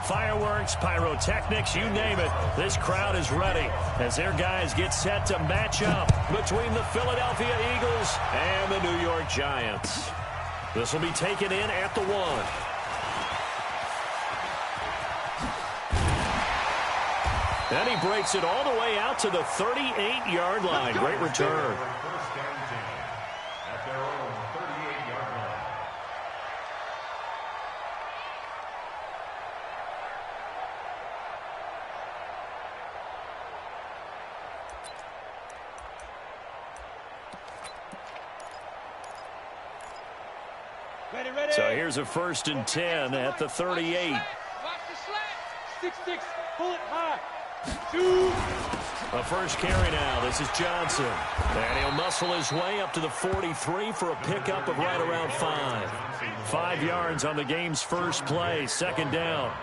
Fireworks, pyrotechnics, you name it. This crowd is ready as their guys get set to match up between the Philadelphia Eagles and the New York Giants. This will be taken in at the 1. And he breaks it all the way out to the 38-yard line. Great return. So here's a 1st and 10 at the 38. Watch the slant. 6-6. Pull it high. 2. A first carry now. This is Johnson. And he'll muscle his way up to the 43 for a pickup of right around 5. 5 yards on the game's first play. 2nd down.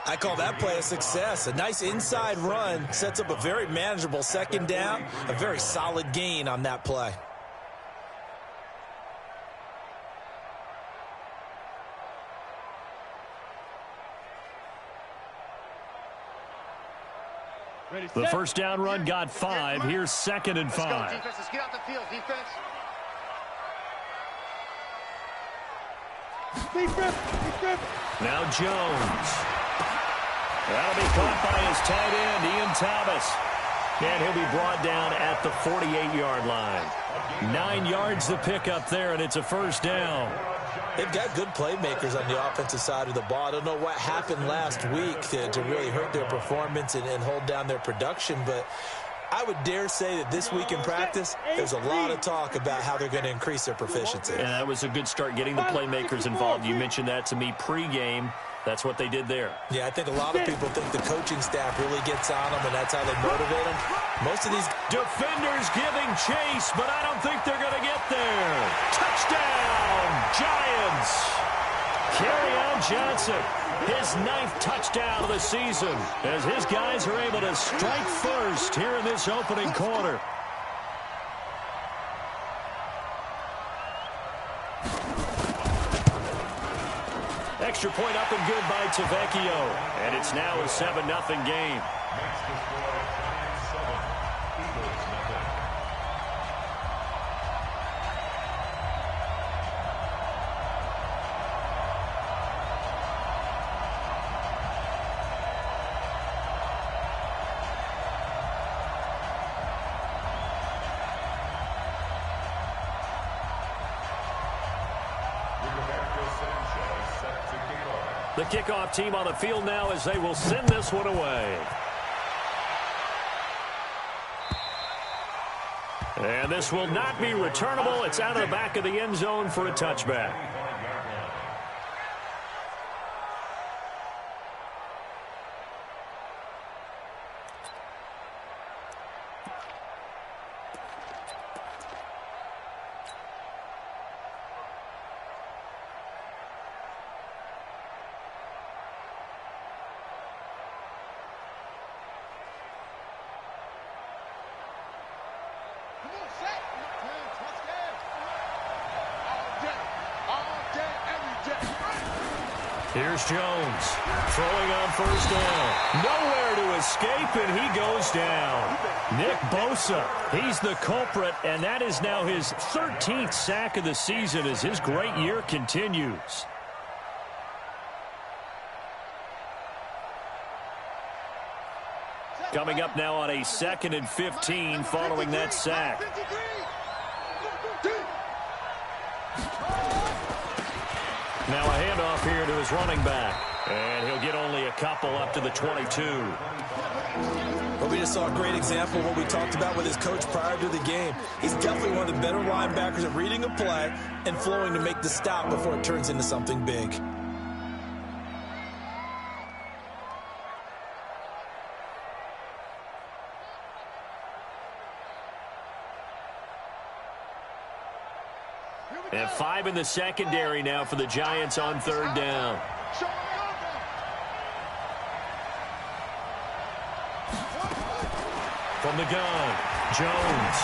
I call that play a success. A nice inside run sets up a very manageable 2nd down. A very solid gain on that play. The first down run got 5. Here's 2nd and 5. Let's go, defense. Let's get out the field, defense. Now Jones. That'll be caught by his tight end, Ian Thomas. And he'll be brought down at the 48-yard line. 9 yards to pick up there, and it's a first down. They've got good playmakers on the offensive side of the ball. I don't know what happened last week to really hurt their performance and hold down their production, but I would dare say that this week in practice, there's a lot of talk about how they're going to increase their proficiency. And that was a good start getting the playmakers involved. You mentioned that to me pregame. That's what they did there. Yeah, I think a lot of people think the coaching staff really gets on them, and that's how they motivate them. Most of these defenders giving chase, but I don't think they're going to get there. Touchdown, Giants. Kerryon Johnson, his 9th touchdown of the season, as his guys are able to strike first here in this opening quarter. Extra point up and good by Tavecchio. And it's now a 7-0 game. The kickoff team on the field now as they will send this one away. And this will not be returnable. It's out of the back of the end zone for a touchback. Here's Jones throwing on first down. Nowhere to escape, and he goes down. Nick Bosa, he's the culprit, and that is now his 13th sack of the season as his great year continues. Coming up now on a 2nd and 15 following that sack. Now a handoff here to his running back. And he'll get only a couple up to the 22. Well, we just saw a great example of what we talked about with his coach prior to the game. He's definitely one of the better linebackers at reading a play and flowing to make the stop before it turns into something big. And 5 in the secondary now for the Giants on 3rd down. From the gun, Jones.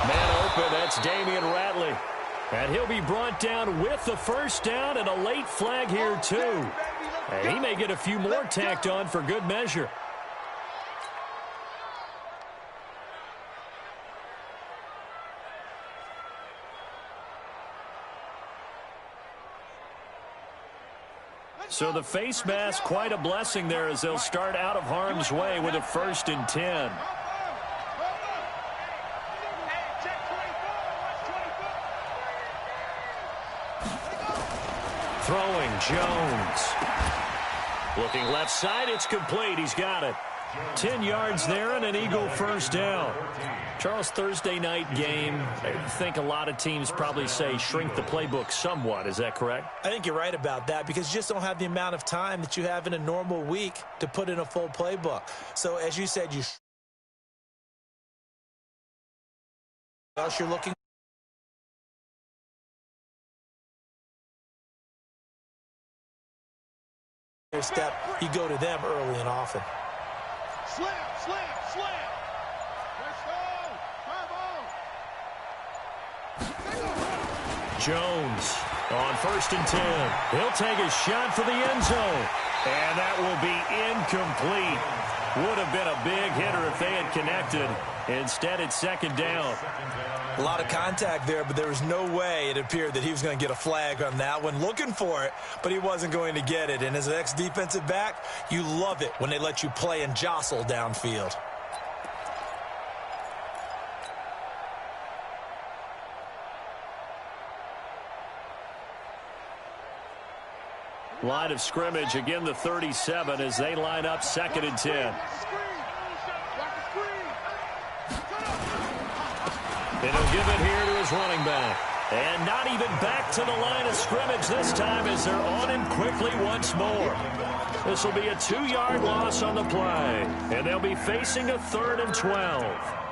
Man open, that's Damian Ratley. And he'll be brought down with the first down and a late flag here too. And he may get a few more tacked on for good measure. So the face mask, quite a blessing there as they'll start out of harm's way with a 1st and 10. Throwing, Jones. Looking left side, it's complete. He's got it. 10 yards there and an Eagle 1st down. Charles, Thursday night game, I think a lot of teams probably say shrink the playbook somewhat. Is that correct? I think you're right about that because you just don't have the amount of time that you have in a normal week to put in a full playbook. So as you said, you're looking step, you go to them early and often. Slam, slam, slam. Let's go. Jones on 1st and 10. He'll take a shot for the end zone. And that will be incomplete. Would have been a big hitter if they had connected. Instead, it's 2nd down. A lot of contact there, but there was no way it appeared that he was going to get a flag on that one. Looking for it, but he wasn't going to get it. And as an ex-defensive back, you love it when they let you play and jostle downfield. Line of scrimmage, again the 37 as they line up 2nd and 10. And he'll give it here to his running back. And not even back to the line of scrimmage this time as they're on him quickly once more. This will be a 2-yard loss on the play. And they'll be facing a 3rd and 12.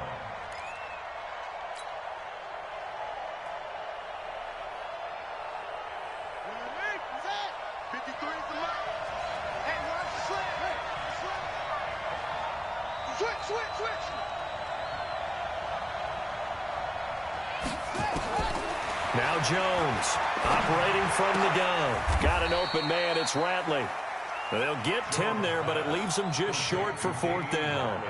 Now Jones operating from the gun. Got an open man. It's Ratley. They'll get 10 there, but it leaves them just short for 4th down.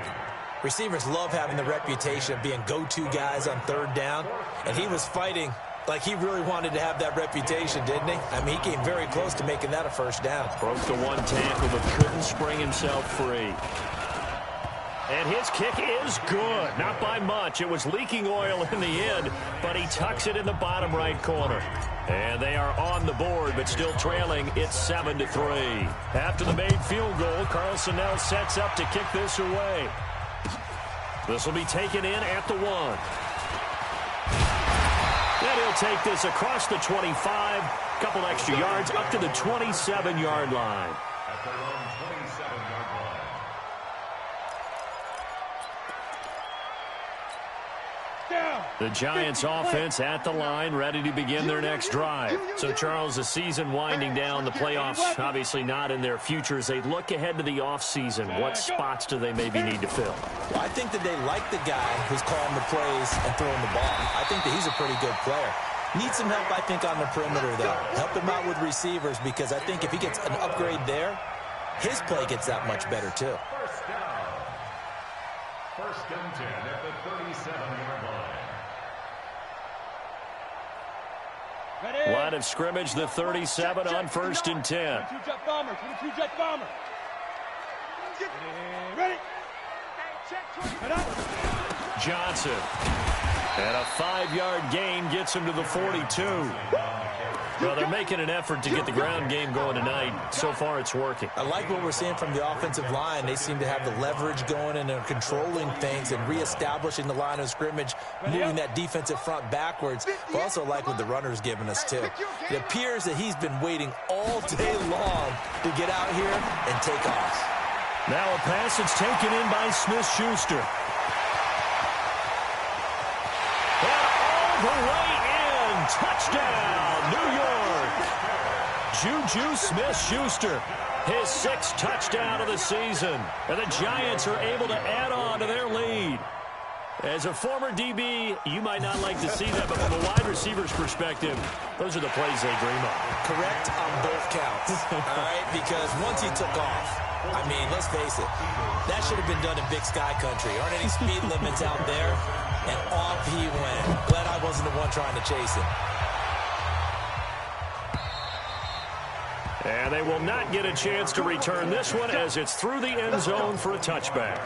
Receivers love having the reputation of being go-to guys on 3rd down, and he was fighting like he really wanted to have that reputation, didn't he? I mean, he came very close to making that a 1st down. Broke the one tackle, but couldn't spring himself free. And his kick is good. Not by much. It was leaking oil in the end, but he tucks it in the bottom right corner. And they are on the board, but still trailing. It's 7-3. After the made field goal, Carlson now sets up to kick this away. This will be taken in at the 1. And he'll take this across the 25. Couple extra yards up to the 27-yard line. The Giants offense at the line, ready to begin their next drive. So, Charles, the season winding down, the playoffs obviously not in their futures. They look ahead to the offseason. What spots do they maybe need to fill? Well, I think that they like the guy who's calling the plays and throwing the ball. I think that he's a pretty good player. Needs some help, I think, on the perimeter, though. Help him out with receivers because I think if he gets an upgrade there, his play gets that much better, too. First and 10 at the 37-yard line. Line of scrimmage, the 37 on 1st and 10. 22 jet bomber, 22 jet bomber. Ready? Johnson. And a 5-yard gain gets him to the 42. Well, they're making an effort to get the ground game going tonight. So far, it's working. I like what we're seeing from the offensive line. They seem to have the leverage going and they're controlling things and reestablishing the line of scrimmage, moving that defensive front backwards. But also like what the runner's giving us, too. It appears that he's been waiting all day long to get out here and take off. Now a pass that's taken in by Smith-Schuster. And all the way in. Touchdown, New York. Juju Smith-Schuster, his 6th touchdown of the season. And the Giants are able to add on to their lead. As a former DB, you might not like to see that, but from a wide receiver's perspective, those are the plays they dream of. Correct on both counts, all right? Because once he took off, I mean, let's face it, that should have been done in Big Sky Country. Aren't any speed limits out there? And off he went. Glad I wasn't the one trying to chase him. And they will not get a chance to return this one as it's through the end zone for a touchback.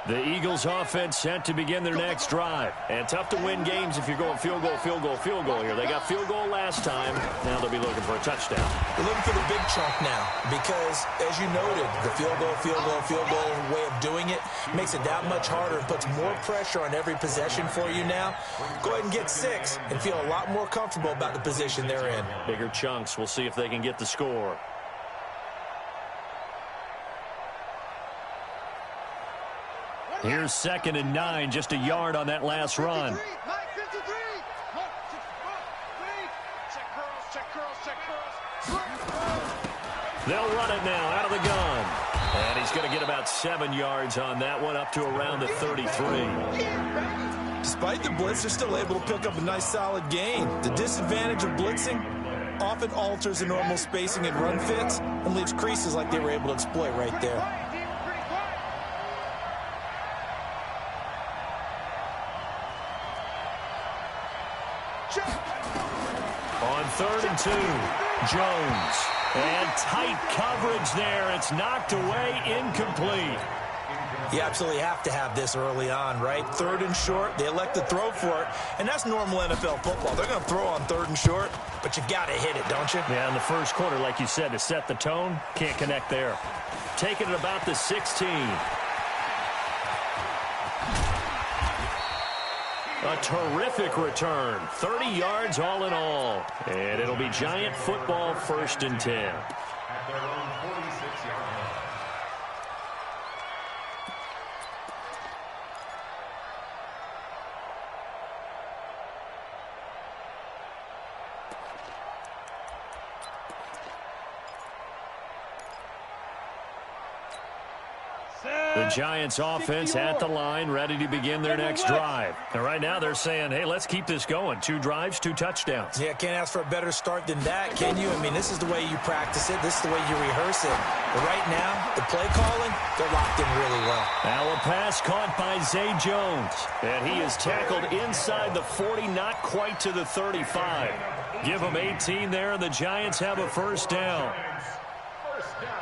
The Eagles offense set to begin their next drive. And tough to win games if you're going field goal, field goal, field goal here. They got field goal last time. Now they'll be looking for a touchdown. They're looking for the big chunk now because, as you noted, the field goal, field goal, field goal way of doing it makes it that much harder and puts more pressure on every possession for you now. Go ahead and get 6 and feel a lot more comfortable about the position they're in. Bigger chunks. We'll see if they can get the score. Here's 2nd and 9, just a yard on that last run. They'll run it now out of the gun. And he's going to get about 7 yards on that one, up to around the 33. Despite the blitz, they're still able to pick up a nice solid gain. The disadvantage of blitzing often alters the normal spacing and run fits and leaves creases like they were able to exploit right there. On 3rd and 2, Jones. And tight coverage there. It's knocked away, incomplete. You absolutely have to have this early on, right? 3rd and short, they elect to throw for it, and that's normal NFL football. They're going to throw on 3rd and short, but you got to hit it, don't you? Yeah, in the first quarter, like you said, to set the tone, can't connect there. Taking it about the 16. A terrific return. 30 yards all in all. And it'll be Giant football 1st and 10. At their own 46-yard line. The Giants offense at the line, ready to begin their next drive. And right now they're saying, hey, let's keep this going. 2 drives, 2 touchdowns. Yeah, can't ask for a better start than that, can you? I mean, this is the way you practice it. This is the way you rehearse it. But right now, the play calling, they're locked in really well. Now a pass caught by Zay Jones. And he is tackled inside the 40, not quite to the 35. Give him 18 there, and the Giants have a 1st down. First down.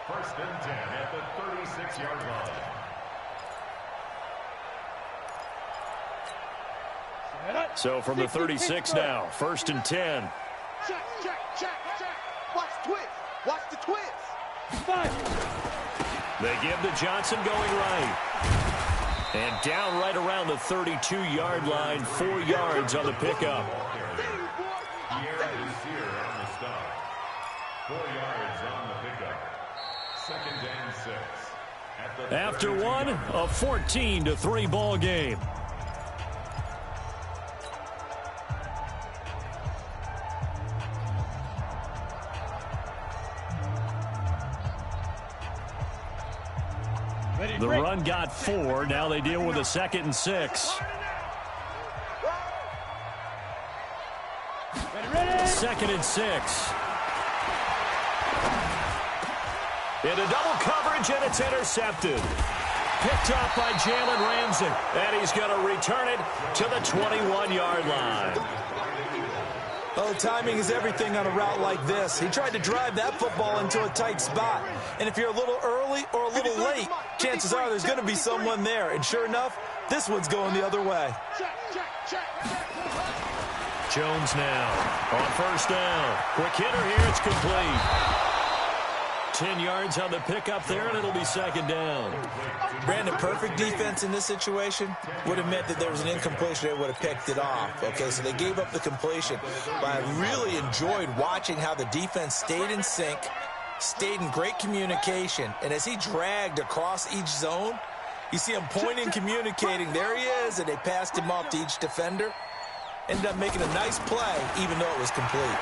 1st and 10 at the 36-yard line. So from the 36 now, 1st and 10. Check, check, check, check. Watch the twist. Watch the twist. 5. They give to Johnson going right. And down right around the 32-yard line, 4 yards on the pickup. Here is here on the stop. 4 yards on the pickup. 2nd and 6. At the After one, a 14-3 ball game. The run got 4. Now they deal with a 2nd and 6. 2nd and 6. Into double coverage, and it's intercepted. Picked off by Jalen Ramsey. And he's going to return it to the 21-yard line. Oh, timing is everything on a route like this. He tried to drive that football into a tight spot. And if you're a little early or a little late, chances are there's going to be someone there. And sure enough, this one's going the other way. Jones now on 1st down. Quick hitter here. It's complete. 10 yards on the pickup there, and it'll be 2nd down. Brandon, perfect defense in this situation would have meant that there was an incompletion. They would have picked it off. Okay, so they gave up the completion. But I really enjoyed watching how the defense stayed in sync, stayed in great communication, and as he dragged across each zone, You see him pointing, communicating. There he is, and they passed him off to each defender. Ended up making a nice play, even though it was complete.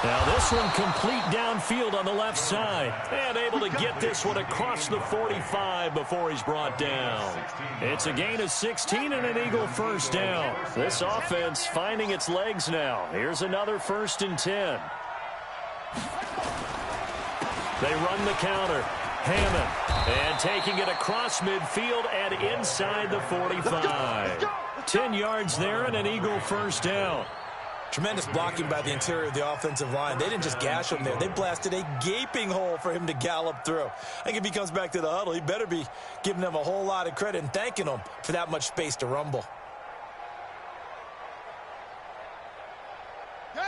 Now this one complete downfield on the left side. And able to get this one across the 45 before he's brought down. It's a gain of 16 and an Eagle first down. This offense finding its legs now. Here's another 1st and 10. They run the counter. Hammond. And taking it across midfield and inside the 45. 10 yards there and an Eagle first down. Tremendous blocking by the interior of the offensive line. They didn't just gash him there. They blasted a gaping hole for him to gallop through. I think if he comes back to the huddle, he better be giving them a whole lot of credit and thanking them for that much space to rumble.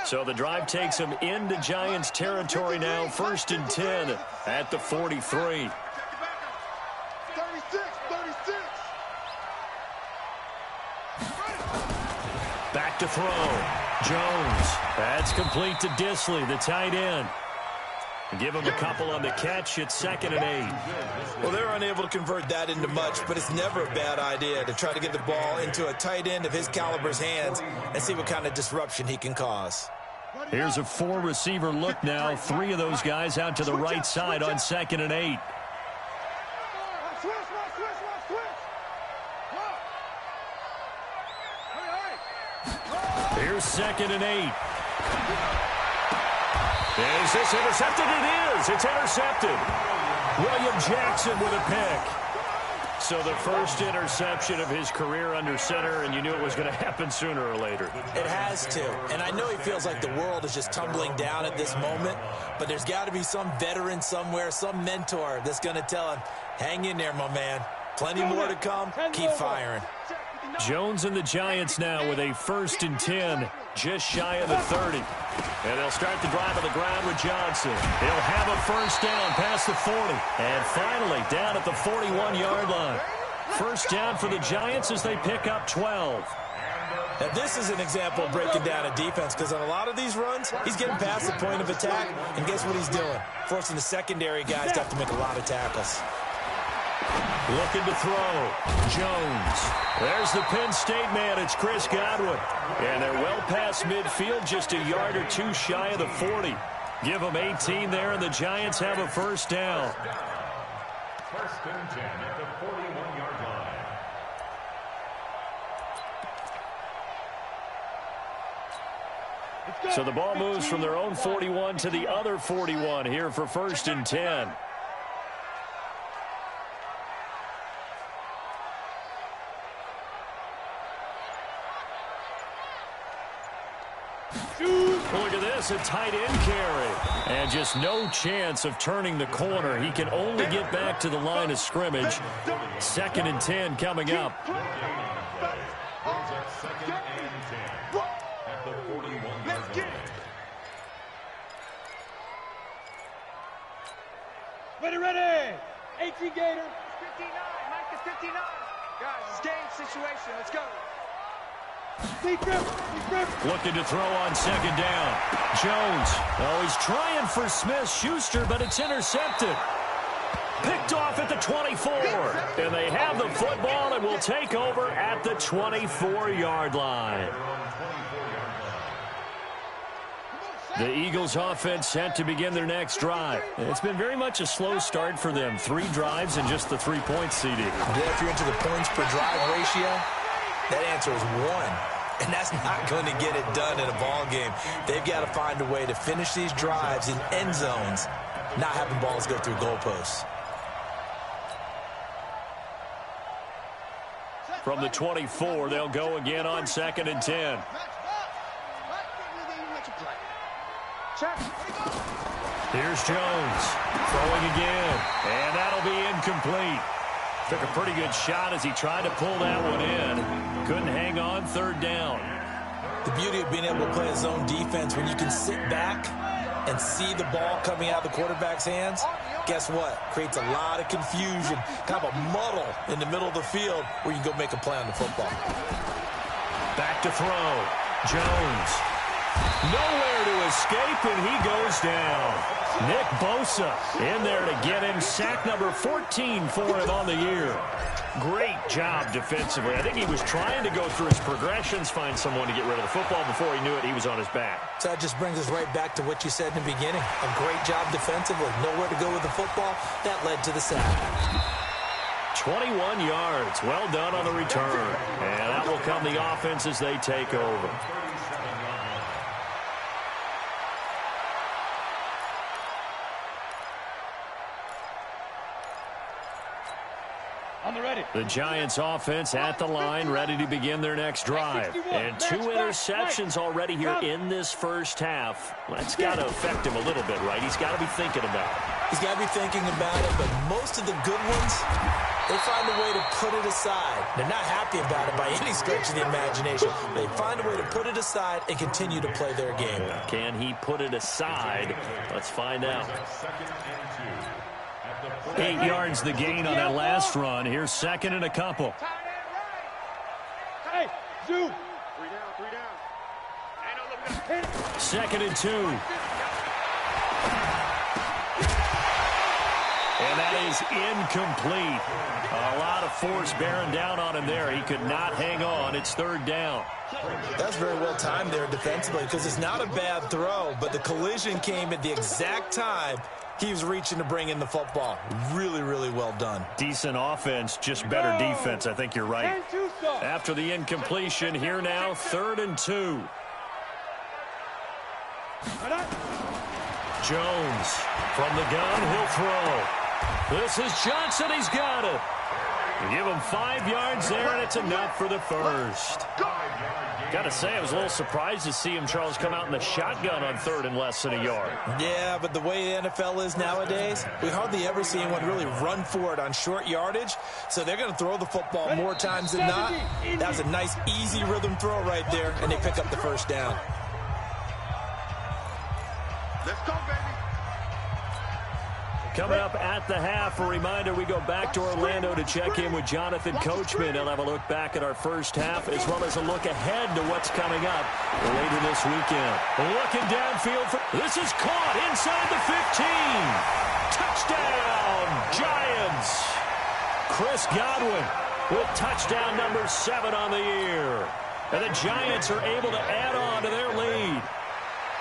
So the drive takes him into Giants territory now. 1st and 10 at the 43. 36. Back to throw. Jones. That's complete to Disley, the tight end. Give him a couple on the catch. It's 2nd and 8. Well, they're unable to convert that into much, but it's never a bad idea to try to get the ball into a tight end of his caliber's hands and see what kind of disruption he can cause. Here's a 4-receiver look now. 3 of those guys out to the right side on 2nd and 8. Here's 2nd and 8. Is this intercepted? It is. It's intercepted. William Jackson with a pick. So the first interception of his career under center, and you knew it was going to happen sooner or later. It has to. And I know he feels like the world is just tumbling down at this moment, but there's got to be some veteran somewhere, some mentor that's going to tell him, hang in there, my man. Plenty more to come. Keep firing. Jones and the Giants now with a 1st and 10, just shy of the 30. And they'll start the drive on the ground with Johnson. He'll have a first down past the 40. And finally down at the 41-yard line. First down for the Giants as they pick up 12. Now, this is an example of breaking down a defense, because on a lot of these runs, he's getting past the point of attack, and guess what he's doing? Forcing the secondary guys to have to make a lot of tackles. Looking to throw. Jones. There's the Penn State man. It's Chris Godwin. And they're well past midfield, just a yard or two shy of the 40. Give them 18 there, and the Giants have a first down. 1st and 10 at the 41-yard line. So the ball moves from their own 41 to the other 41 here for 1st and 10. Look at this, a tight end carry. And just no chance of turning the corner. He can only get back to the line of scrimmage. 2nd and 10 coming up. Ready. 18 Gator. 59. Mike is 59. Guys, it's game situation. Let's go. Looking to throw on 2nd down. Jones. Oh, he's trying for Smith-Schuster, but it's intercepted. Picked off at the 24. And they have the football and will take over at the 24-yard line. The Eagles offense set to begin their next drive. It's been very much a slow start for them. 3 drives and just the 3 points, CD. If you're into the points per drive ratio, that answer is 1. And that's not going to get it done in a ball game. They've got to find a way to finish these drives in end zones, not having balls go through goalposts. From the 24, they'll go again on 2nd and 10. Here's Jones throwing again, and that'll be incomplete. Took a pretty good shot as he tried to pull that one in. Couldn't hang on 3rd down. The beauty of being able to play a zone defense, when you can sit back and see the ball coming out of the quarterback's hands, guess what? Creates a lot of confusion, kind of a muddle in the middle of the field where you can go make a play on the football. Back to throw. Jones. Nowhere to escape, and he goes down. Nick Bosa in there to get him. Sack number 14 for him on the year. Great job defensively. I think he was trying to go through his progressions, find someone to get rid of the football. Before he knew it, he was on his back. So that just brings us right back to what you said in the beginning. A great job defensively. Nowhere to go with the football. That led to the sack. 21 yards. Well done on the return. And that will come the offense as they take over. The Giants offense at the line, ready to begin their next drive. And 2 interceptions already here in this first half. That's got to affect him a little bit, right? He's got to be thinking about it. He's got to be thinking about it, but most of the good ones, they find a way to put it aside. They're not happy about it by any stretch of the imagination. They find a way to put it aside and continue to play their game. Can he put it aside? Let's find out. 8 yards the gain on that last run. Here's second and a couple. Hey, Zoo. 3 down. Second and 2. And that is incomplete. A lot of force bearing down on him there. He could not hang on. It's third down. That's very well timed there defensively because it's not a bad throw, but the collision came at the exact time he was reaching to bring in the football. Really, really well done. Decent offense, just better defense. I think you're right. After the incompletion, here now, 3rd and 2. Jones from the gun, he'll throw. This is Johnson, he's got it. Give him 5 yards there, and it's enough for the first. Got to say, I was a little surprised to see him, Charles, come out in the shotgun on 3rd and less than a yard. Yeah, but the way the NFL is nowadays, we hardly ever see anyone really run for it on short yardage. So they're going to throw the football more times than not. That was a nice, easy rhythm throw right there, and they pick up the first down. Let's go, baby. Coming up at the half, a reminder, we go back to Orlando to check in with Jonathan Coachman. He'll have a look back at our first half as well as a look ahead to what's coming up later this weekend. Looking downfield. This is caught inside the 15. Touchdown, Giants. Chris Godwin with touchdown number 7 on the year. And the Giants are able to add on to their lead.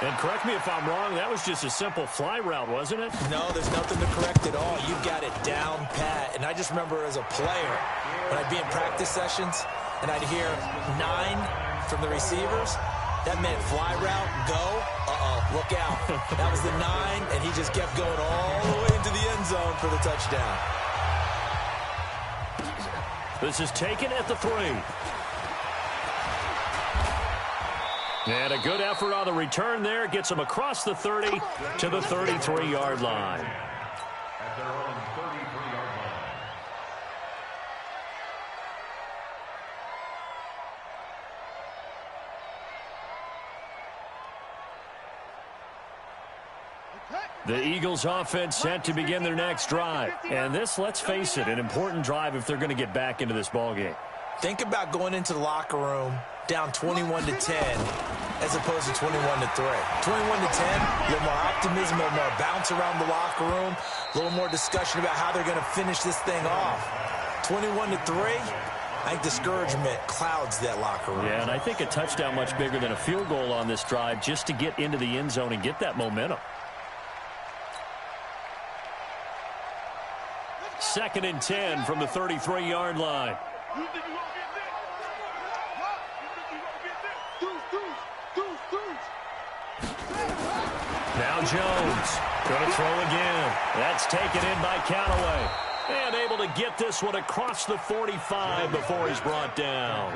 And correct me if I'm wrong, that was just a simple fly route, wasn't it? No, there's nothing to correct at all. You got it down pat. And I just remember as a player, when I'd be in practice sessions, and I'd hear 9 from the receivers, that meant fly route, go, look out. That was the 9, and he just kept going all the way into the end zone for the touchdown. This is taken at the 3. And a good effort on the return there. Gets him across the 30 to the 33-yard line. At their own 33-yard line. The Eagles offense set to begin their next drive. And this, let's face it, an important drive if they're going to get back into this ballgame. Think about going into the locker room down 21-10 as opposed to 21-3. 21-10, a little more optimism, a little more bounce around the locker room, a little more discussion about how they're going to finish this thing off. 21-3, I think discouragement clouds that locker room. Yeah, and I think a touchdown much bigger than a field goal on this drive just to get into the end zone and get that momentum. 2nd and 10 from the 33-yard line. Now Jones going to throw again. That's taken in by Callaway. And able to get this one across the 45 before he's brought down.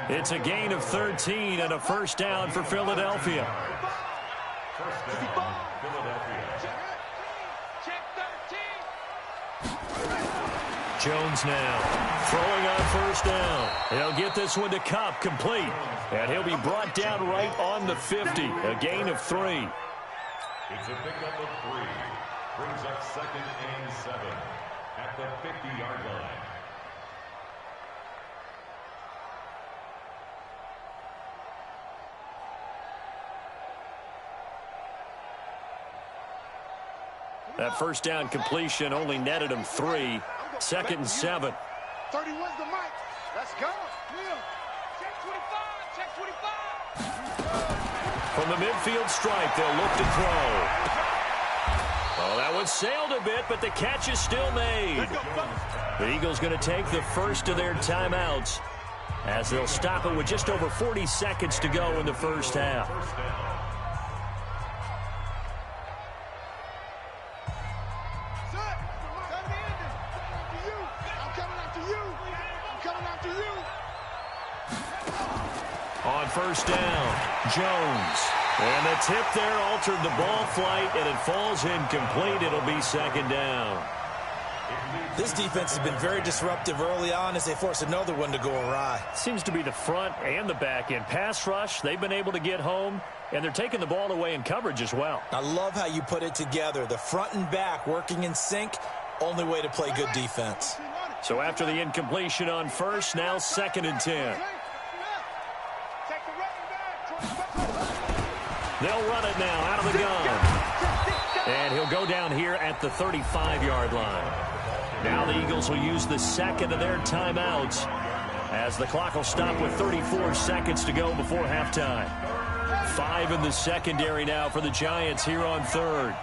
It's a gain of 13 and a first down for Philadelphia. First down, Philadelphia. Jones now throwing on first down. He'll get this one to Kupp, complete. And he'll be brought down right on the 50. A gain of 3. It's a pickup of 3. Brings up 2nd and 7 at the 50-yard line. That first down completion only netted him 3. 2nd and 7. 31's the mic. Let's go. Check 25. Check 25. From the midfield stripe, they'll look to throw. Oh, that one sailed a bit, but the catch is still made. The Eagles going to take the first of their timeouts as they'll stop it with just over 40 seconds to go in the first half. On first down, Jones. And the tip there altered the ball flight, and it falls incomplete. It'll be 2nd down. This defense has been very disruptive early on as they force another one to go awry. Seems to be the front and the back end. Pass rush, they've been able to get home, and they're taking the ball away in coverage as well. I love how you put it together. The front and back working in sync, only way to play good defense. So after the incompletion on first, now 2nd and 10. They'll run it now out of the gun. And he'll go down here at the 35-yard line. Now the Eagles will use the second of their timeouts as the clock will stop with 34 seconds to go before halftime. 5 in the secondary now for the Giants here on third.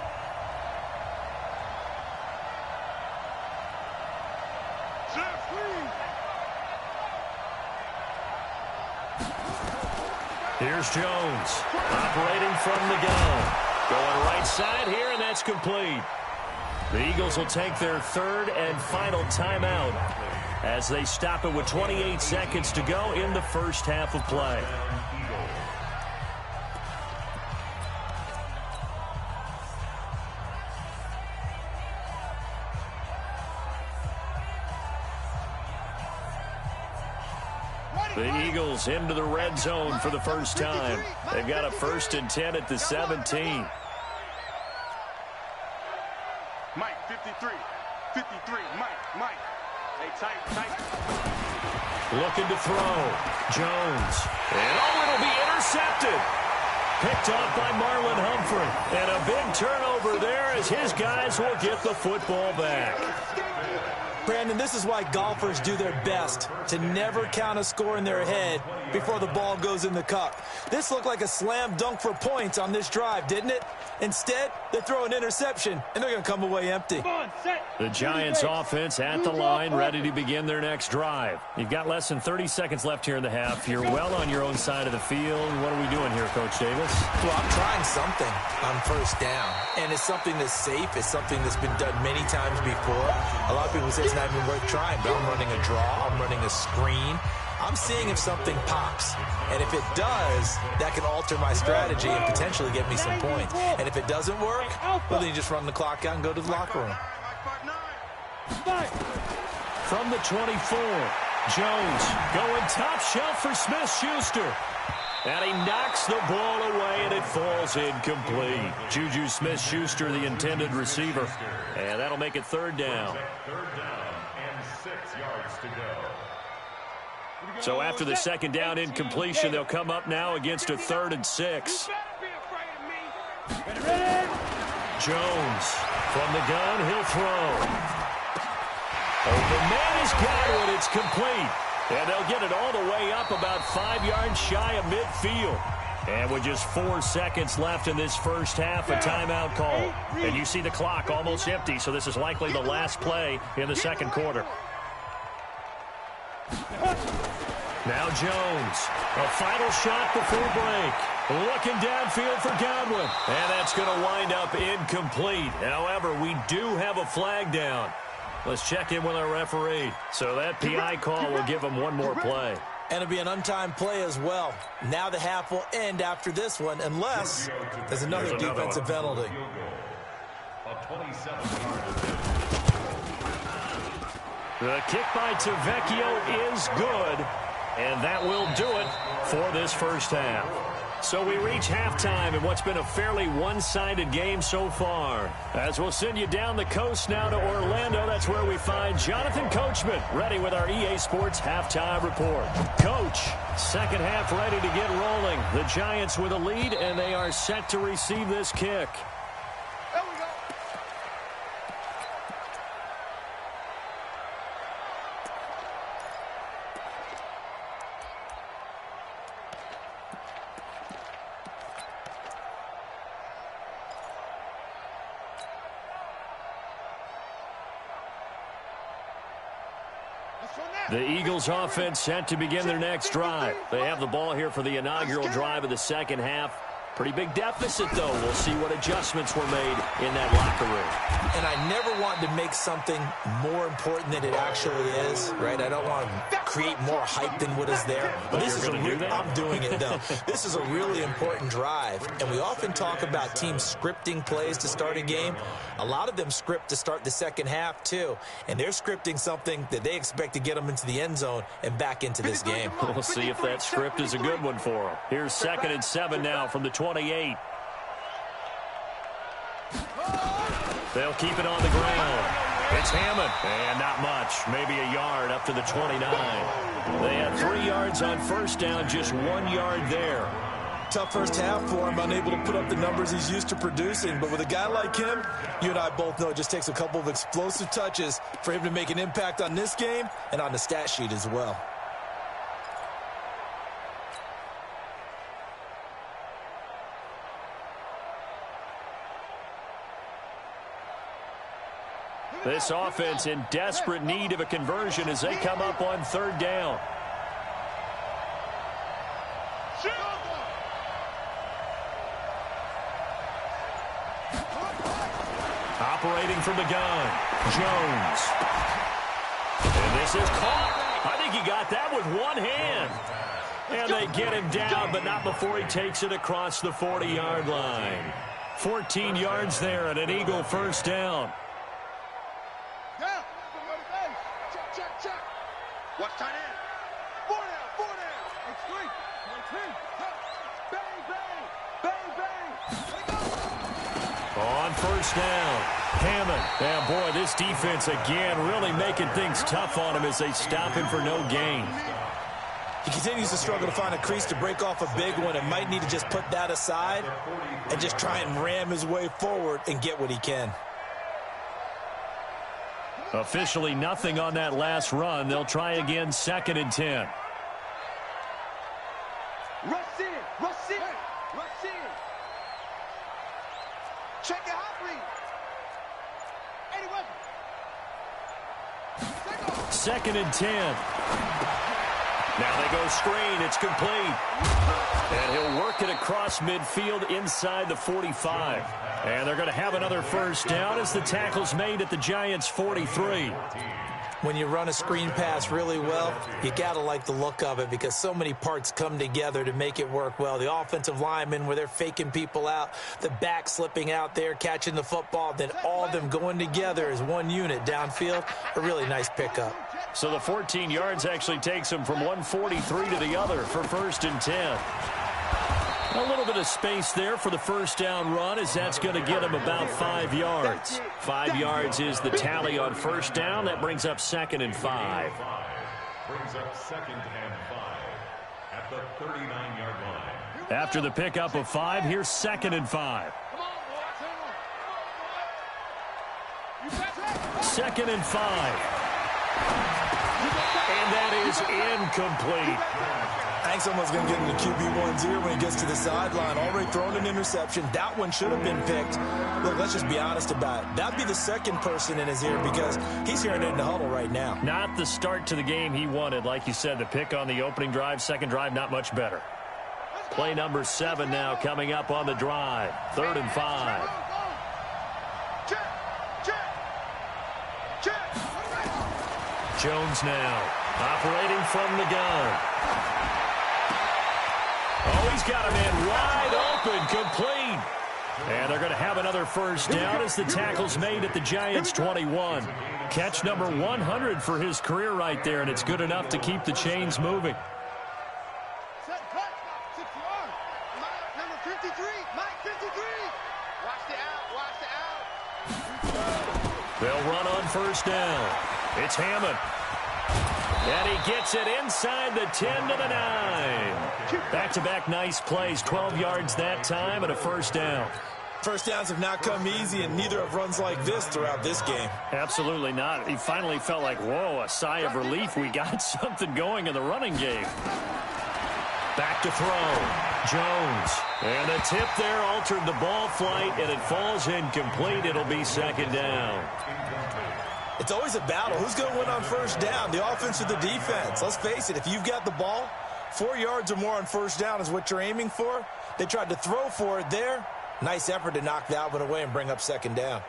Here's Jones, operating from the gun. Going right side here, and that's complete. The Eagles will take their third and final timeout as they stop it with 28 seconds to go in the first half of play. The Eagles into the red zone for the first time. They've got a 1st and 10 at the 17. Mike, 53. 53. Mike. Hey, tight. Looking to throw. Jones. And it'll be intercepted. Picked off by Marlon Humphrey. And a big turnover there as his guys will get the football back. Brandon, this is why golfers do their best to never count a score in their head before the ball goes in the cup. This looked like a slam dunk for points on this drive, didn't it? Instead, they throw an interception, and they're going to come away empty. The Giants offense at the line, ready to begin their next drive. You've got less than 30 seconds left here in the half. You're well on your own side of the field. What are we doing here, Coach Davis? Well, I'm trying something on first down, and it's something that's safe. It's something that's been done many times before. A lot of people say it's not even worth trying, but I'm running a draw. I'm running a screen. I'm seeing if something pops. And if it does, that can alter my strategy and potentially get me some points. And if it doesn't work, well, then you just run the clock out and go to the locker room. From the 24, Jones going top shelf for Smith-Schuster. And he knocks the ball away, and it falls incomplete. Juju Smith-Schuster, the intended receiver. And that'll make it 3rd down. 3rd down and 6 yards to go. So after the 2nd down incompletion, they'll come up now against a 3rd and 6. Jones from the gun, he'll throw. Open man is Godwin, it's complete. And they'll get it all the way up about 5 yards shy of midfield. And with just 4 seconds left in this first half, a timeout call. And you see the clock almost empty, so this is likely the last play in the 2nd quarter. Now Jones, a final shot before break. Looking downfield for Godwin. And that's going to wind up incomplete. However, we do have a flag down. Let's check in with our referee. So that PI call will give him one more play. And it'll be an untimed play as well. Now the half will end after this one, unless there's another defensive penalty. The kick by Tavecchio is good. And that will do it for this first half. So we reach halftime in what's been a fairly one-sided game so far. As we'll send you down the coast now to Orlando, that's where we find Jonathan Coachman ready with our EA Sports halftime report. Coach, second half ready to get rolling. The Giants with a lead, and they are set to receive this kick. The Eagles offense set to begin their next drive. They have the ball here for the inaugural drive of the second half. Pretty big deficit, though. We'll see what adjustments were made in that locker room. And I never want to make something more important than it actually is, right? I don't want to create more hype than what is there. But this is I'm doing it, though. This is a really important drive. And we often talk about teams scripting plays to start a game. A lot of them script to start the second half, too. And they're scripting something that they expect to get them into the end zone and back into this game. We'll see if that script is a good one for them. Here's 2nd and 7 now from the 28. They'll keep it on the ground. It's Hammond. And not much. Maybe a yard up to the 29. They had 3 yards on first down, just 1 yard there. Tough first half for him, unable to put up the numbers he's used to producing. But with a guy like him, you and I both know it just takes a couple of explosive touches for him to make an impact on this game and on the stat sheet as well. This offense in desperate need of a conversion as they come up on 3rd down. Operating from the gun, Jones. And this is caught. I think he got that with one hand. And they get him down, but not before he takes it across the 40-yard line. 14 yards there and an Eagle first down. Watch tight end. 4 down, 4 down. It's 3. Bang, bang, bang, bang. On first down, Hammond. And boy, this defense again really making things tough on him as they stop him for no gain. He continues to struggle to find a crease to break off a big one and might need to just put that aside and just try and ram his way forward and get what he can. Officially nothing on that last run. They'll try again, 2nd and 10. Rush in, rush in, rush in. Check your hot read. 81. 2nd and 10. Now they go screen. It's complete. And he'll work it across midfield inside the 45. And they're going to have another first down as the tackle's made at the Giants' 43. When you run a screen pass really well, you got to like the look of it because so many parts come together to make it work well. The offensive linemen where they're faking people out, the back slipping out there, catching the football, then all of them going together as one unit downfield. A really nice pickup. So the 14 yards actually takes him from 143 to the other for 1st and 10. A little bit of space there for the first down run as that's going to get him about 5 yards. 5 yards is the tally on first down. That brings up 2nd and 5. Brings up 2nd and 5 at the 39-yard line. After the pickup of 5, here's 2nd and 5. 2nd and 5. And that is incomplete. Hank's almost going to get into QB1's ear when he gets to the sideline. Already thrown an interception. That one should have been picked. Look, let's just be honest about it. That'd be the second person in his ear because he's hearing it in the huddle right now. Not the start to the game he wanted. Like you said, the pick on the opening drive, second drive, not much better. Play number 7 now coming up on the drive. 3rd and 5. Jones now operating from the gun. Oh, he's got a man wide open, complete. And they're going to have another first down as the tackle's made at the Giants' 21. Catch number 100 for his career right there, and it's good enough to keep the chains moving. Number 53, Mike 53. Watch the out, watch the out. They'll run on first down. It's Hammond. And he gets it inside the 10 to the 9. Back-to-back nice plays, 12 yards that time and a first down. First downs have not come easy, and neither have runs like this throughout this game. Absolutely not. He finally felt like, whoa, a sigh of relief. We got something going in the running game. Back to throw. Jones. And the tip there altered the ball flight, and it falls incomplete. It'll be second down. It's always a battle. Who's going to win on first down, the offense or the defense? Let's face it, if you've got the ball, 4 yards or more on first down is what you're aiming for. They tried to throw for it there. Nice effort to knock that one away and bring up second down.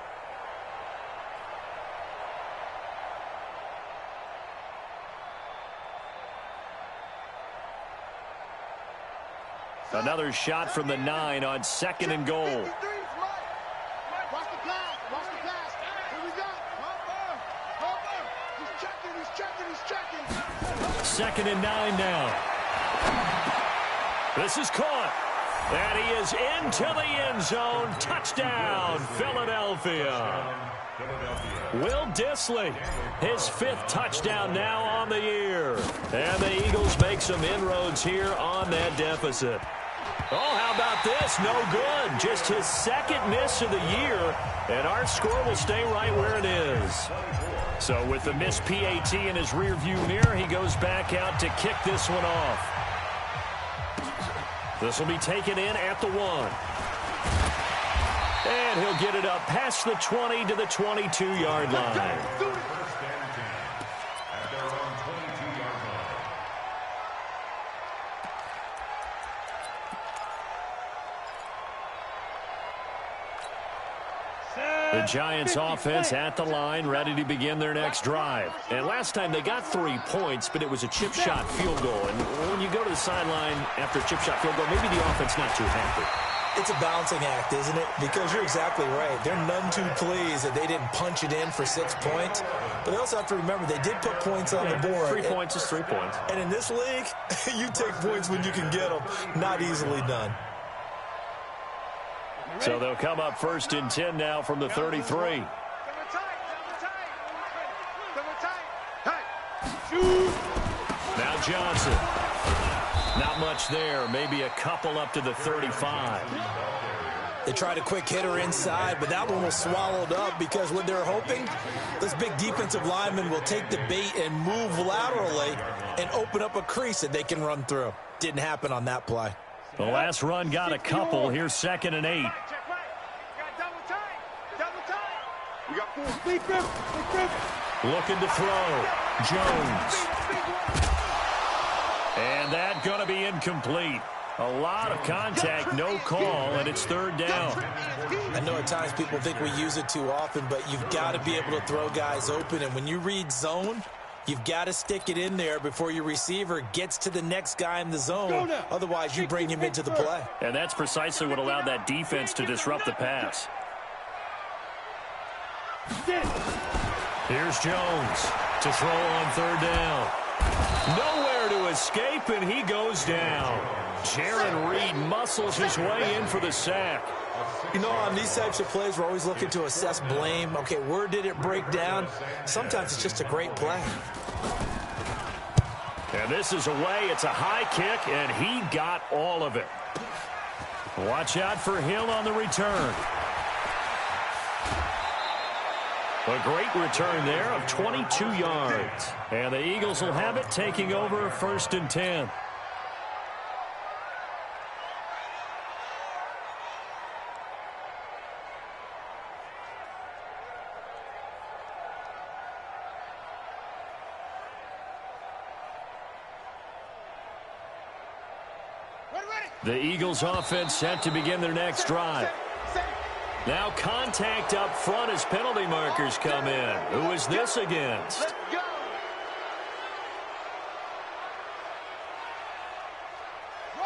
Another shot from the 9 on 2nd and goal. Watch the pass. Watch the pass. Here we go. Hopper. He's checking. 2nd and 9 now. This is caught. And he is into the end zone. Touchdown, Philadelphia. Will Dissly, his 5th touchdown now on the year. And the Eagles make some inroads here on that deficit. Oh, how about this? No good. Just his 2nd miss of the year. And our score will stay right where it is. So with the missed PAT in his rearview mirror, he goes back out to kick this one off. This will be taken in at the 1. And he'll get it up past the 20 to the 22-yard line. The Giants offense at the line, ready to begin their next drive. And last time they got 3 points, but it was a chip shot field goal. And when you go to the sideline after a chip shot field goal, maybe the offense not too happy. It's a balancing act, isn't it? Because you're exactly right. They're none too pleased that they didn't punch it in for 6 points. But they also have to remember they did put points on the board. 3 points is 3 points. And in this league, you take points when you can get them. Not easily done. So they'll come up 1st and 10 now from the 33. Now Johnson. Not much there. Maybe a couple up to the 35. They tried a quick hitter inside, but that one was swallowed up because what they're hoping, this big defensive lineman will take the bait and move laterally and open up a crease that they can run through. Didn't happen on that play. The last run got a couple. Here's 2nd and 8. Looking to throw. Jones. And that going to be incomplete. A lot of contact, no call, and it's 3rd down. I know at times people think we use it too often, but you've got to be able to throw guys open. And when you read zone, you've got to stick it in there before your receiver gets to the next guy in the zone. Otherwise, you bring him into the play. And that's precisely what allowed that defense to disrupt the pass. Here's Jones to throw on 3rd down. Nowhere to escape, and he goes down. Jaron Reed muscles his way in for the sack. You know, on these types of plays, we're always looking to assess blame. Okay, where did it break down? Sometimes it's just a great play. And this is away. It's a high kick, and he got all of it. Watch out for Hill on the return. A great return there of 22 yards. And the Eagles will have it, taking over 1st and 10. The Eagles offense set to begin their next drive. Now contact up front as penalty markers come in. Who is this against?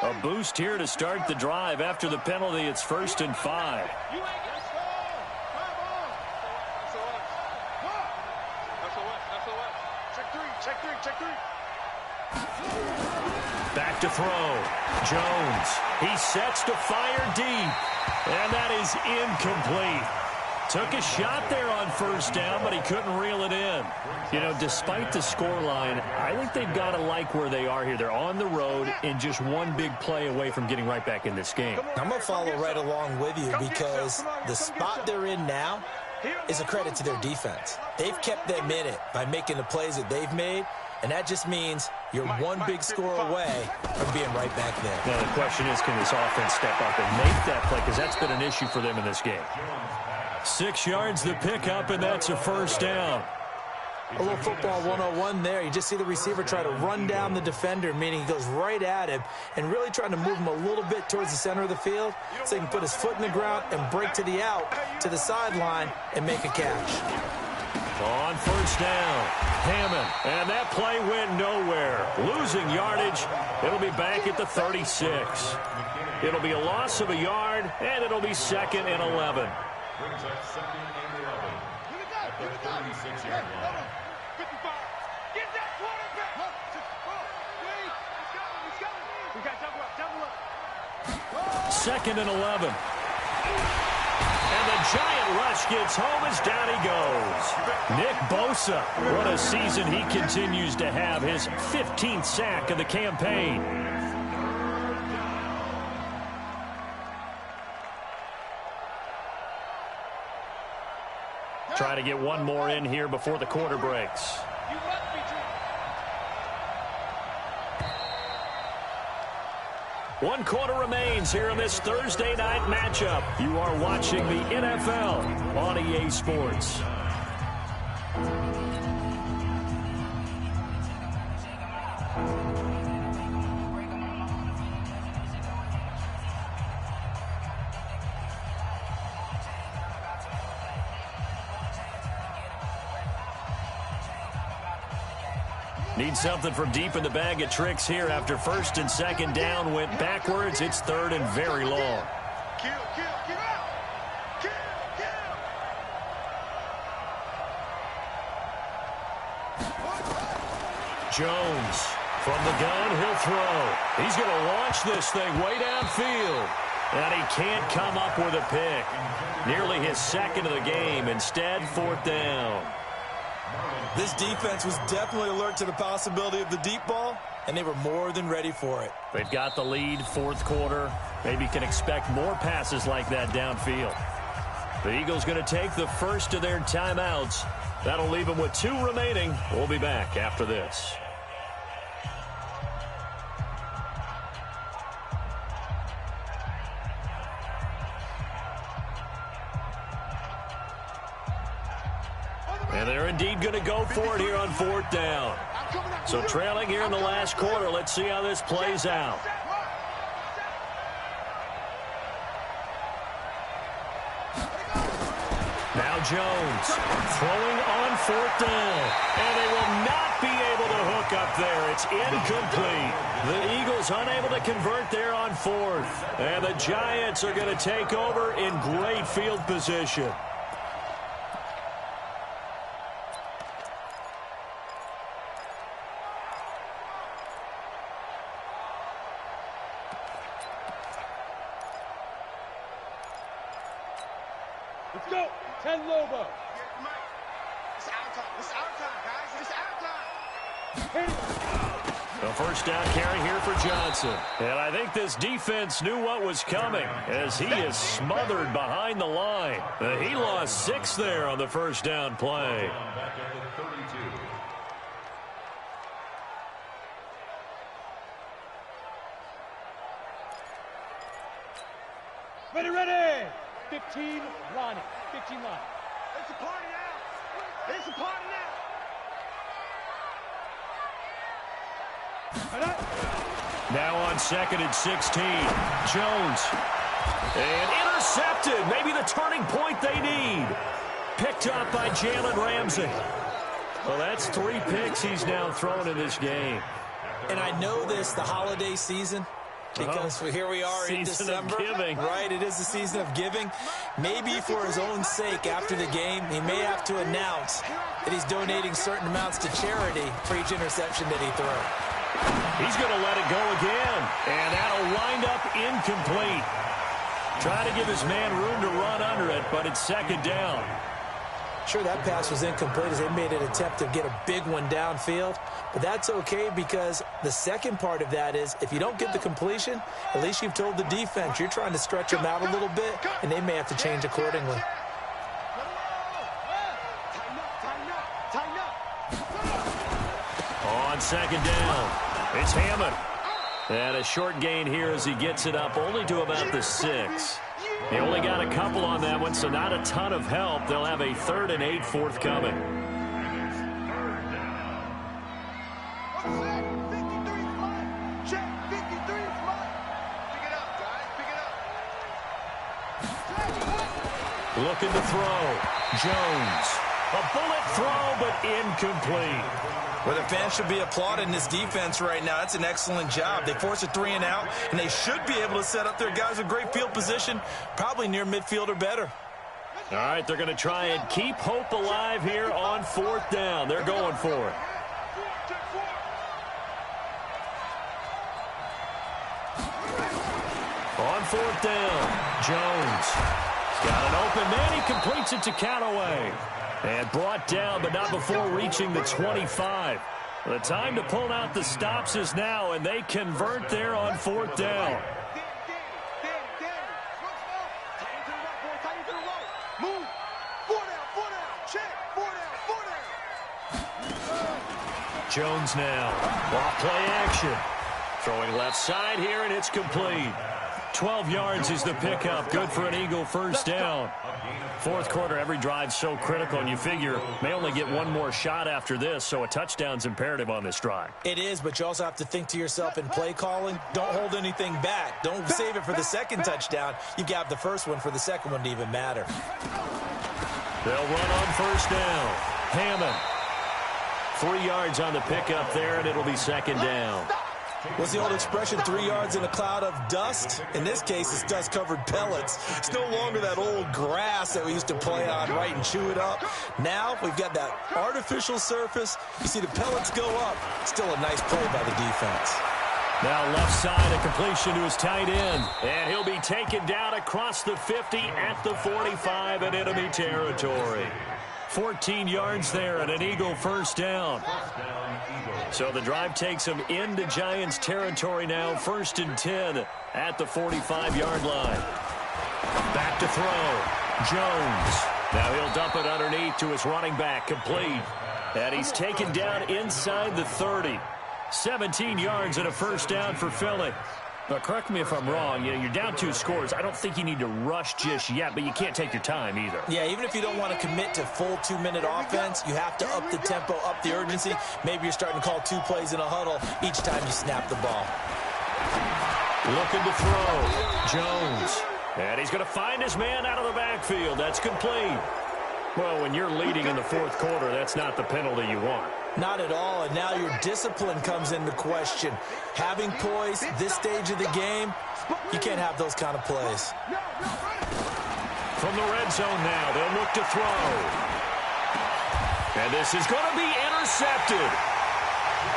A boost here to start the drive. After the penalty, it's 1st and 5. Back to throw. Jones. He sets to fire deep. And that is incomplete. Took a shot there on 1st down, but he couldn't reel it in. You know, despite the scoreline, I think they've got to like where they are here. They're on the road and just one big play away from getting right back in this game. I'm going to follow right along with you because the spot they're in now is a credit to their defense. They've kept them in it by making the plays that they've made, and that just means you're one big score away from being right back there. Now, the question is, can this offense step up and make that play? Because that's been an issue for them in this game. 6 yards the pickup, and that's a 1st down. A little football 101 there. You just see the receiver try to run down the defender, meaning he goes right at him and really trying to move him a little bit towards the center of the field so he can put his foot in the ground and break to the out, to the sideline, and make a catch. On first down, Hammond, and that play went nowhere. Losing yardage, it'll be back at the 36. It'll be a loss of a yard, and it'll be 2nd and 11. Brings up 2nd and 11 at the 36-yard line. 55. Get that quarterback. He's coming. We got double up. 2nd and 11. And the giant rush gets home as down he goes. Nick Bosa, what a season he continues to have. His 15th sack of the campaign. Try to get one more in here before the quarter breaks. One quarter remains here in this Thursday night matchup. You are watching the NFL on EA Sports. Need something from deep in the bag of tricks here after 1st and 2nd down went backwards. It's 3rd and very long. Jones from the gun, he'll throw. He's going to launch this thing way downfield. And he can't come up with a pick. Nearly his 2nd of the game. Instead, 4th down. This defense was definitely alert to the possibility of the deep ball, and they were more than ready for it. They've got the lead, 4th quarter. Maybe can expect more passes like that downfield. The Eagles going to take the first of their timeouts. That'll leave them with 2 remaining. We'll be back after this. And they're indeed going to go for it here on 4th down. So trailing here in the last quarter. Let's see how this plays out. Now Jones throwing on 4th down. And they will not be able to hook up there. It's incomplete. The Eagles unable to convert there on 4th. And the Giants are going to take over in great field position. Let's go. 10 Lobo. It's our time. It's our time, guys. It's our time. A first down carry here for Johnson. And I think this defense knew what was coming as he is smothered behind the line. He lost 6 there on the first down play. Back at the 32. Ready. 15 Lonnie. 15 Lonnie. It's a party now. It's a party now. Now on 2nd and 16. Jones. And intercepted. Maybe the turning point they need. Picked up by Jalen Ramsey. Well, that's 3 picks he's now thrown in this game. And I know this, the holiday season, because here we are in December. Right, it is the season of giving. Maybe for his own sake, after the game, he may have to announce that he's donating certain amounts to charity for each interception that he throws. He's going to let it go again, and that'll wind up incomplete. Try to give his man room to run under it, but it's 2nd down. Sure, that pass was incomplete as they made an attempt to get a big one downfield, but that's okay because the second part of that is if you don't get the completion, at least you've told the defense you're trying to stretch them out a little bit, and they may have to change accordingly. On 2nd down, it's Hammond. And a short gain here as he gets it up only to about the 6. They only got a couple on that one, so not a ton of help. They'll have a 3rd and 8 forthcoming. Looking to throw. Jones. A bullet throw, but incomplete. Well, the fans should be applauding this defense right now. That's an excellent job. They force a 3 and out, and they should be able to set up their guys with great field position, probably near midfield or better. All right, they're going to try and keep hope alive here on 4th down. They're going for it. On 4th down, Jones. Got an open man. He completes it to Callaway. And brought down, but not before reaching the 25. The time to pull out the stops is now, and they convert there on 4th down. Jones now. Off play action. Throwing left side here, and it's complete. 12 yards is the pickup. Good for an Eagle first down. 4th quarter, every drive so critical, and you figure may only get one more shot after this, so a touchdown's imperative on this drive. It is, but you also have to think to yourself in play calling, don't hold anything back. Don't save it for the second touchdown. You got the first one for the second one to even matter. They'll run on first down. Hammond. 3 yards on the pickup there, and it'll be second down. What's the old expression, 3 yards in a cloud of dust? In this case, it's dust-covered pellets. It's no longer that old grass that we used to play on, right, and chew it up. Now we've got that artificial surface. You see the pellets go up. Still a nice play by the defense. Now left side, a completion to his tight end. And he'll be taken down across the 50 at the 45 in enemy territory. 14 yards there and an Eagle first down. So the drive takes him into Giants territory now. 1st and 10 at the 45-yard line. Back to throw. Jones. Now he'll dump it underneath to his running back. Complete. And he's taken down inside the 30. 17 yards and a first down for Philly. But correct me if I'm wrong, you're down 2 scores. I don't think you need to rush just yet, but you can't take your time either. Yeah, even if you don't want to commit to full 2-minute offense, you have to up the tempo, up the urgency. Maybe you're starting to call 2 plays in a huddle each time you snap the ball. Looking to throw. Jones. And he's going to find his man out of the backfield. That's complete. Well, when you're leading in the 4th quarter, that's not the penalty you want. Not at all, and now your discipline comes into question. Having poise this stage of the game, you can't have those kind of plays. From the red zone now, they'll look to throw. And this is going to be intercepted.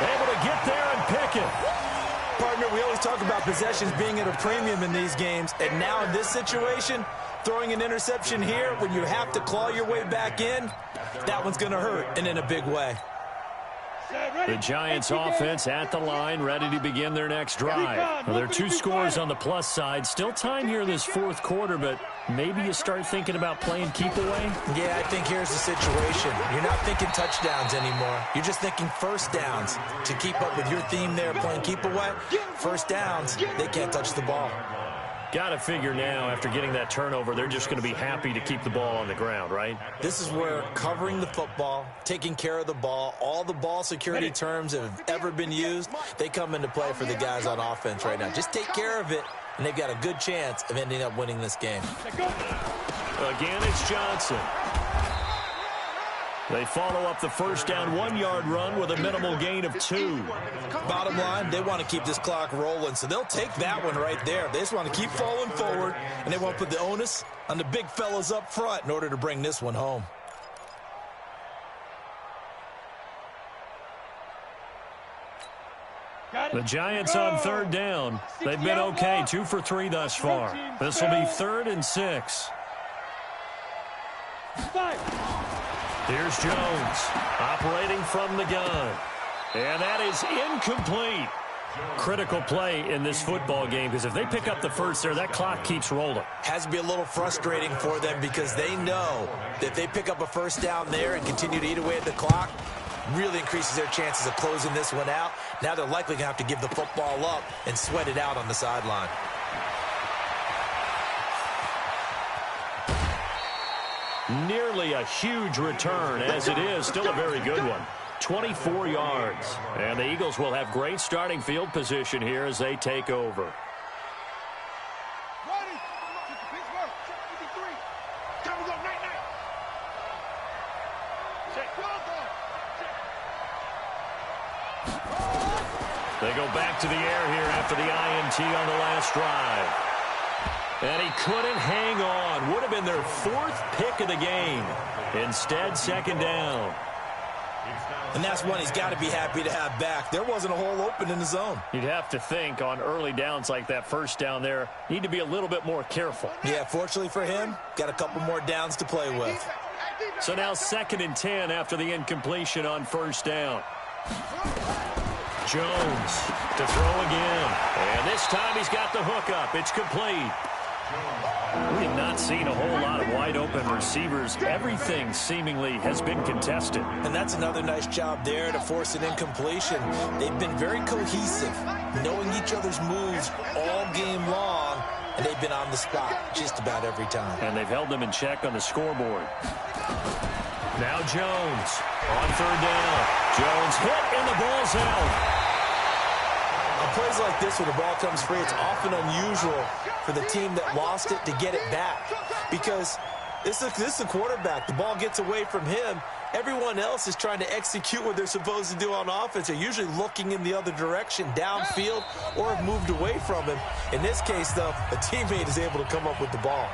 Able to get there and pick it. Partner, we always talk about possessions being at a premium in these games, and now in this situation, throwing an interception here when you have to claw your way back in, that one's going to hurt, and in a big way. The Giants offense at the line, ready to begin their next drive. Well, there are 2 scores on the plus side. Still time here in this 4th quarter, but maybe you start thinking about playing keep away? Yeah, I think here's the situation. You're not thinking touchdowns anymore. You're just thinking first downs. To keep up with your theme there, playing keep away, first downs, they can't touch the ball. Got to figure now, after getting that turnover, they're just going to be happy to keep the ball on the ground, right? This is where covering the football, taking care of the ball, all the ball security terms that have ever been used, they come into play for the guys on offense right now. Just take care of it, and they've got a good chance of ending up winning this game. Again, it's Johnson. They follow up the first down 1-yard run with a minimal gain of 2. Bottom line, they want to keep this clock rolling, so they'll take that one right there. They just want to keep falling forward, and they want to put the onus on the big fellas up front in order to bring this one home. The Giants on 3rd down. They've been okay, 2 for 3 thus far. This will be 3rd and 6. Here's Jones, operating from the gun. And that is incomplete. Critical play in this football game, because if they pick up the first there, that clock keeps rolling. Has to be a little frustrating for them because they know that if they pick up a first down there and continue to eat away at the clock, really increases their chances of closing this one out. Now they're likely going to have to give the football up and sweat it out on the sideline. Nearly a huge return, as it is still a very good one. 24 yards. And the Eagles will have great starting field position here as they take over. Ready? 53. Time to go now. They go back to the air here after the INT on the last drive. And he couldn't hang on. Would have been their 4th pick of the game. Instead, second down. And that's one he's got to be happy to have back. There wasn't a hole open in the zone. You'd have to think on early downs like that first down there, need to be a little bit more careful. Yeah, fortunately for him, got a couple more downs to play with. So now 2nd and 10 after the incompletion on first down. Jones to throw again. And this time he's got the hook up. It's complete. We have not seen a whole lot of wide open receivers. Everything seemingly has been contested. And that's another nice job there to force an incompletion. They've been very cohesive, knowing each other's moves all game long, and they've been on the spot just about every time. And they've held them in check on the scoreboard. Now Jones on 3rd down. Jones hit and the ball's out. On plays like this where the ball comes free, it's often unusual for the team that lost it to get it back. Because this is a quarterback. The ball gets away from him. Everyone else is trying to execute what they're supposed to do on offense. They're usually looking in the other direction, downfield, or have moved away from him. In this case, though, a teammate is able to come up with the ball.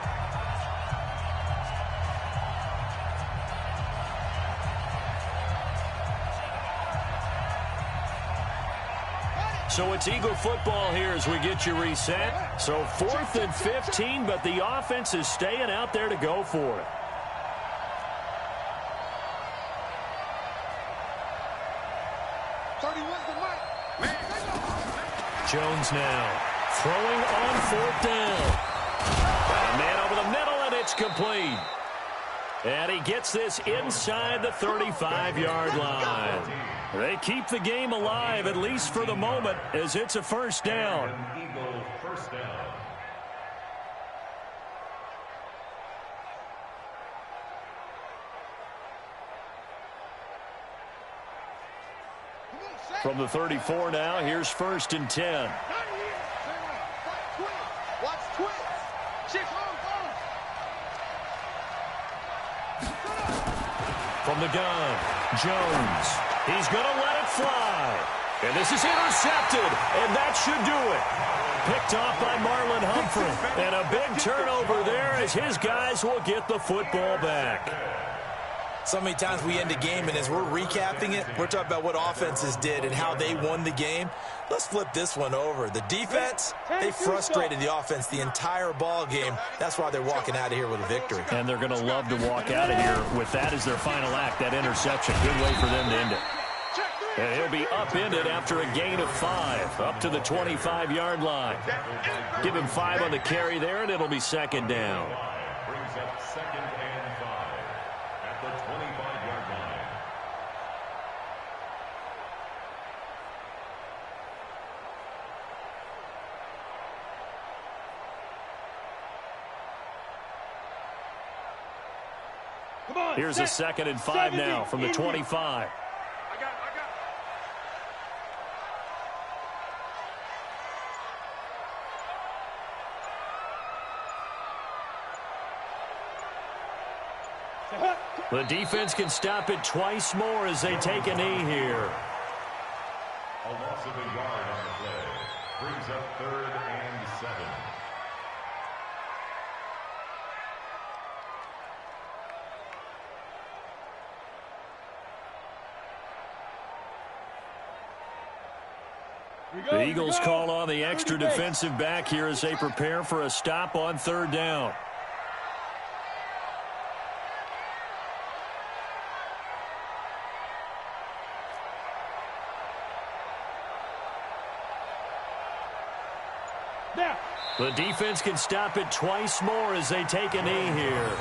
So it's Eagle football here as we get you reset. So 4th and 15, but the offense is staying out there to go for it. Jones now throwing on 4th down. Got a man over the middle, and it's complete. And he gets this inside the 35-yard line. They keep the game alive, at least for the moment, as it's a first down. Eagle first down. From the 34 now, here's 1st and 10. Watch twist. From the gun, Jones. He's going to let it fly. And this is intercepted, and that should do it. Picked off by Marlon Humphrey. And a big turnover there as his guys will get the football back. So many times we end a game, and as we're recapping it, we're talking about what offenses did and how they won the game. Let's flip this one over. The defense, they frustrated the offense the entire ball game. That's why they're walking out of here with a victory. And they're going to love to walk out of here with that as their final act, that interception. Good way for them to end it. And he'll be upended after a gain of 5, up to the 25-yard line. Give him 5 on the carry there, and it'll be 2nd down. Brings up 2nd and 5 at the 25-yard line. Here's a 2nd and 5 now from the 25. The defense can stop it twice more as they take a knee here. A loss of a yard on the play. Brings up 3rd and 7. The Eagles call on the extra defensive back here as they prepare for a stop on 3rd down. The defense can stop it twice more as they take a knee here.